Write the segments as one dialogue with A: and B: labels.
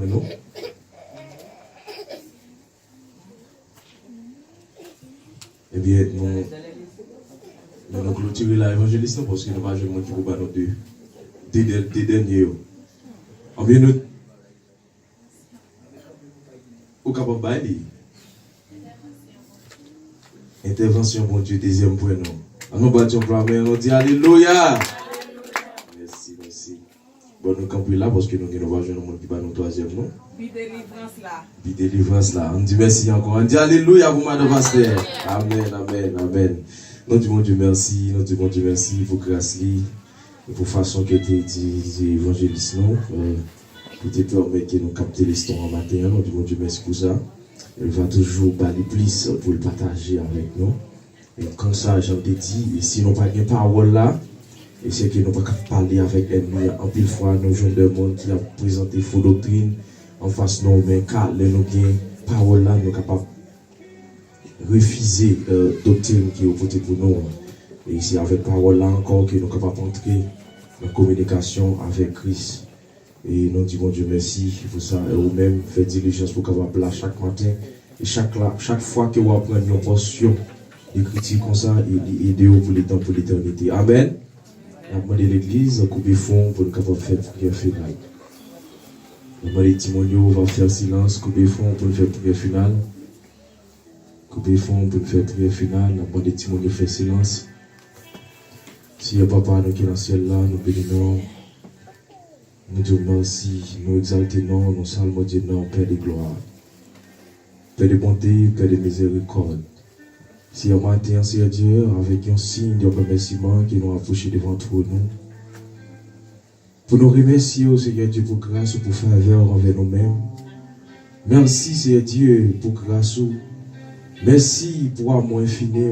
A: pour nous. Eh bien, nous allons clôturer l'évangéliste parce que nous avons joué qui pour nous deux derniers. En bien, nous au capable d'aller. Intervention, bon Dieu, deuxième point, nous. Nous battons pour la main, nous disons Alléluia. Merci. Bon, nous campons là parce que nous avons joué le monde qui va nous troisième, non? Puis délivrance là. On dit merci encore. On dit Alléluia pour Madame Pasteur. Amen. Nous disons Dieu merci. Nous disons Dieu merci pour grâce et pour façon que tu dis évangéliste, non? Pour te permettre que nous capter l'histoire en matin. Nous disons Dieu merci pour ça. Il va toujours parler plus pour le partager avec nous. Et comme ça, j'en ai dit, et si nous n'avons pas de parole là, et c'est que nous ne pouvons pas parler avec l'ennemi. En pile fois, nous jeunes de monde qui a présenté faux doctrines en face de nous, mais car nous avons parole là, nous sommes capables de refuser doctrine qui est votée pour nous. Et c'est avec parole là encore que nous sommes capables d'entrer en communication avec Christ. Et nous disons Dieu merci pour ça. Et vous-même faites diligence pour qu'on là chaque matin. Et chaque fois que vous apprenez une portion d'écriture comme ça, et aidez-vous pour le temps, pour l'éternité. Amen. On a demandé l'église, couper fond pour nous capables de faire prière finale. On a demandé Timonio, on va faire silence, couper fond pour nous faire prière finale. Couper fond pour nous faire prière finale. On a demandé Timonio faire silence. Si y a papa nous qui est dans le ciel là, nous bénissons. Nous disons merci, nous exaltons, nous saluons Dieu, Père de gloire, Père de bonté, Père de miséricorde. Si on matin, Seigneur Dieu, avec un signe de remerciement qui nous a approché devant nous, pour nous remercier, Seigneur Dieu, pour grâce, pour faveur envers nous-mêmes. Merci, Seigneur Dieu, pour grâce. Merci pour amour infini.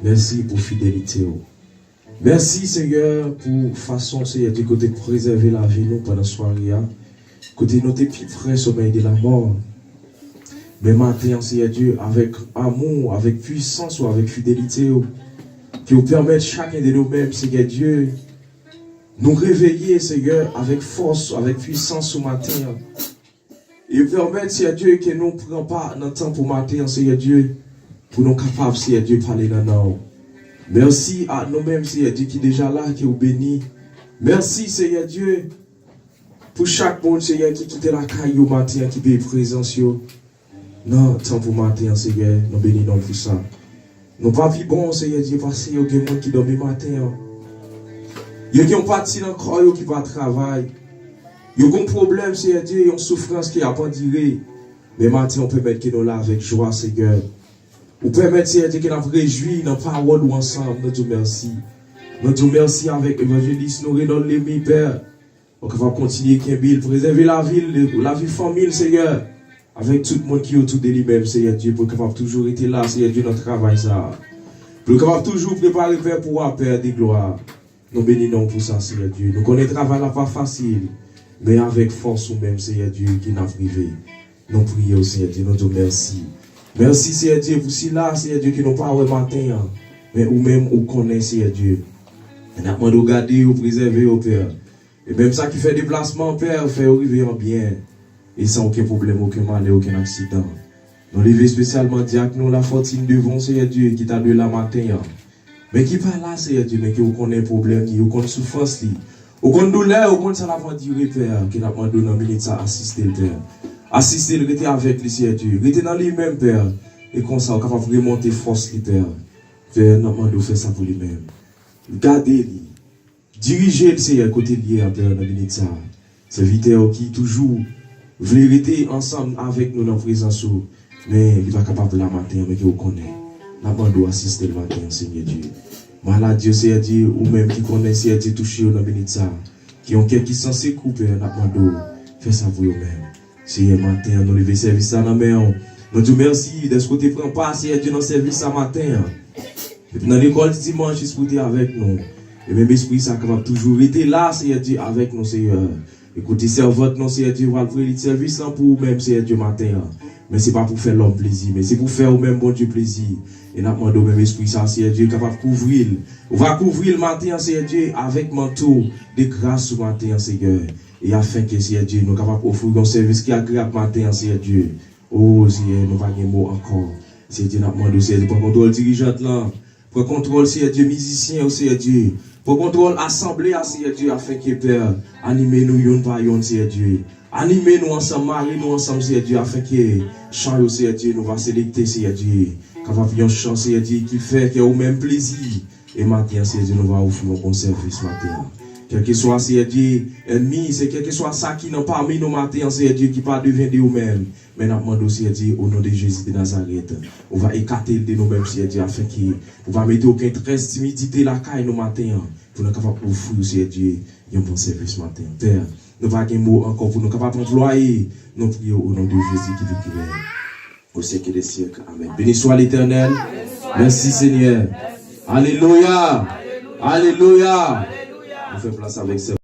A: Merci pour fidélité. Merci Seigneur pour façon Seigneur du côté de préserver la vie nous pendant la soirée, côté de notre petit frère sommeil de la mort. Mais maintenant Seigneur Dieu avec amour, avec puissance ou avec fidélité, qui nous permettent chacun de nous-mêmes Seigneur Dieu, nous réveiller Seigneur avec force, avec puissance au matin. Et permettre Seigneur Dieu que nous ne prenions pas notre temps pour matin Seigneur Dieu, pour nous capables Seigneur Dieu parler dans nous. Merci à nous-mêmes, Seigneur Dieu, qui est déjà là, qui est béni. Merci, Seigneur Dieu, pour chaque monde, Seigneur, qui quitte la caille au matin, qui paye présence. Non, tant pour matin, Seigneur, nous bénissons pour ça. Nous pas vivons, Seigneur Dieu, parce qu'il y a des gens qui dorment le matin. Il y a des gens qui partent dans le corps, qui vont travailler. Il y a des problèmes, Seigneur Dieu, il y a une souffrance qui a pas duré. Mais matin, on peut mettre que nous là avec joie, Seigneur. Vous permettez, Seigneur Dieu, que nous réjouissons dans la parole ou ensemble. Nous disons merci. Nous disons merci avec l'évangéliste. Nous redonnons les mi Père. On va continuer à préserver la vie famille, Seigneur. Avec tout le monde qui est autour de lui-même, Seigneur Dieu, pour capable toujours être là, Seigneur Dieu, dans le travail, ça. Pour capable toujours préparer, Père, pour la Père des gloires. Nous bénissons pour ça, Seigneur Dieu. Nous connaissons le travail là pas facile, mais avec force ou même, Seigneur Dieu, qui n'a privé. Nous prions, Seigneur Dieu, nous disons merci. Merci, Seigneur Dieu, pour si là, Seigneur Dieu, qui n'ont pas le matin, mais ou même ou connaît, Seigneur Dieu. On a demandé de garder, de préserver, au Père. Et même ça qui fait déplacement, Père, fait arriver en bien. Et sans aucun problème, aucun mal, aucun accident. Nous levons spécialement diacre, nous la fortune devant, Seigneur Dieu, qui t'a donné la matin. Mais qui pas là, Seigneur Dieu, mais qui connaît problème, qui connaît souffrance, aucune douleur, aucune ça n'a pas dit, Père, qui n'a pas donné une minute à assister, Père. Assister, rester avec lui, Seigneur Dieu. Rester dans lui-même, Père. Et comme ça, on est capable de remonter force, Père. Père, nous demandons de faire ça pour lui-même. Gardez-lui. Dirigez-le, Seigneur, côté lié, Père, dans l'unité. Serviteur qui toujours veut rester ensemble avec nous dans la présence. Mais il va capable de la matin, mais qui vous connaît. Nous demandons d'assister le matin, Seigneur Dieu. Maladie, Seigneur Dieu, ou même qui connaît, Seigneur Dieu, touché dans l'unité. Qui ont quelqu'un qui sont censés couper, nous demandons de faire ça pour eux-mêmes. Seigneur, matin, nous levons service à la main. Nous disons merci de ce côté prend pas, Seigneur Dieu, dans le service à matin. Et puis dans l'école dimanche, il avec nous. Et même l'esprit, ça capable toujours être là, Seigneur Dieu, avec nous, Seigneur. Écoutez, servante, non, Seigneur Dieu, va le faire le service pour vous-même, Seigneur Dieu, matin. Mais ce n'est pas pour faire l'homme plaisir, mais c'est pour faire au même bon Dieu plaisir. Et nous demandons au même esprit, ça, Seigneur Dieu, capable de couvrir. On va couvrir le matin, Seigneur Dieu, avec manteau de grâce au matin, Seigneur. et afin que, Seigneur Dieu, nous capables d'offrir un service qui est agréable matin, Seigneur Dieu. Oh, Seigneur, nous pas de mots encore. Seigneur Dieu, nous demandons, Seigneur Dieu, pour contrôle dirigeante là, pour contrôle, Seigneur Dieu, musicien, Seigneur Dieu, pour contrôle assemblée, Seigneur Dieu, afin que, Père, animez-nous, yon par yon, Seigneur Dieu. Animez-nous ensemble, mariez-nous ensemble, Seigneur Dieu, afin que, chant, Seigneur Dieu, nous va sélecter, Seigneur Dieu, capable de chant, Seigneur Dieu, qui fait que au même plaisir. Et maintenant, Seigneur Dieu, nous va offrir un bon service matin. Quel que soit, Seigneur Dieu, ennemi, c'est quel que soit ça qui n'a pas mis nos matins, Seigneur Dieu, qui pas devient de nous-mêmes. Mais nous demandons, Seigneur Dieu, au nom de Jésus de Nazareth, on va écarter de nous-mêmes, Seigneur Dieu, afin qu'on va mettre aucun stress, timidité, la caille nos matins, pour nous capables d'offrir, Seigneur Dieu, un bon service matin. Père, nous n'avons pas de mots encore pour nous capables d'employer. Nous prions au nom de Jésus qui vit au siècle des siècles. Amen. Béni soit l'Éternel. Merci, Seigneur. Alléluia. Alléluia. On fait place avec ça.